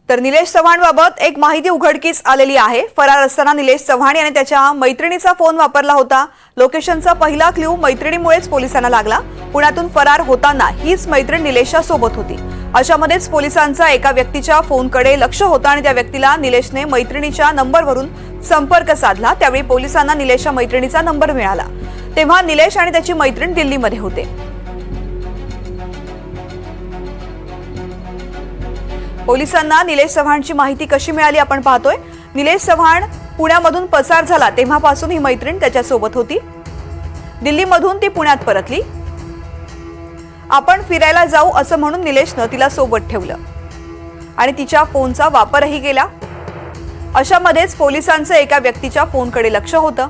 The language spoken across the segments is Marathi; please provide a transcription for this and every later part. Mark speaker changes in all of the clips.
Speaker 1: तर निलेश चव्हाणबाबत एक माहिती उघडकीस आलेली आहे। फरार असताना निलेश चव्हाण याने त्याच्या मैत्रिणीचा फोन वापरला होता। लोकेशनचा पहिला क्लू मैत्रिणीमुळेच पोलिसांना लागला। पुण्यातून फरार होताना हीच मैत्रीण निलेशच्या सोबत होती। अशामध्येच पोलिसांचा एका व्यक्तीच्या फोनकडे लक्ष होता आणि त्या व्यक्तीला निलेशने मैत्रिणीच्या नंबरवरून संपर्क साधला। त्यावेळी पोलिसांना निलेशच्या मैत्रिणीचा नंबर मिळाला। तेव्हा निलेश आणि त्याची मैत्रीण दिल्लीमध्ये होते। पोलिसांना निलेश चव्हाणची माहिती कशी मिळाली आपण पाहतोय। निलेश चव्हाण पुण्यामधून पसार झाला तेव्हापासून ही मैत्रीण त्याच्या सोबत होती। दिल्लीमधून ती पुण्यात परतली। आपण फिरायला जाऊ असं म्हणून निलेशने तिला सोबत ठेवलं आणि तिच्या फोनचा वापरही केला। अशामध्येच पोलिसांचं एका व्यक्तीच्या फोनकडे लक्ष होतं।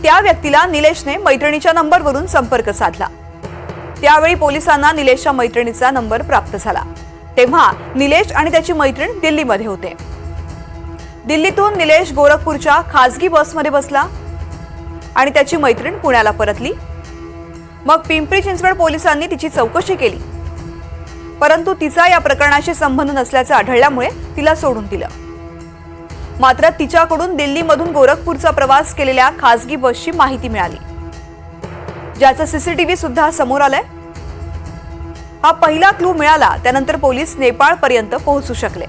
Speaker 1: त्या व्यक्तीला निलेशने मैत्रिणीच्या नंबरवरून संपर्क साधला। त्यावेळी पोलिसांना निलेशच्या मैत्रिणीचा नंबर प्राप्त झाला। तेव्हा निलेश आणि त्याची मैत्रीण दिल्लीमध्ये होते। दिल्लीतून निलेश गोरखपूरच्या खासगी बसमध्ये बसला आणि त्याची मैत्रीण पुण्याला परतली। मग पिंपरी चिंचवड पोलिसांनी तिची चौकशी केली, परंतु तिचा या प्रकरणाशी संबंध नसल्याचं आढळल्यामुळे तिला सोडून दिलं। मात्र तिच्याकडून दिल्लीमधून गोरखपूरचा प्रवास केलेल्या खासगी बसची माहिती मिळाली, ज्याचा सीसीटीव्ही सुद्धा समोर आलाय। हा पहिला क्लू मिळाला त्यानंतर पोलीस नेपाळपर्यंत पोहोचू शकले।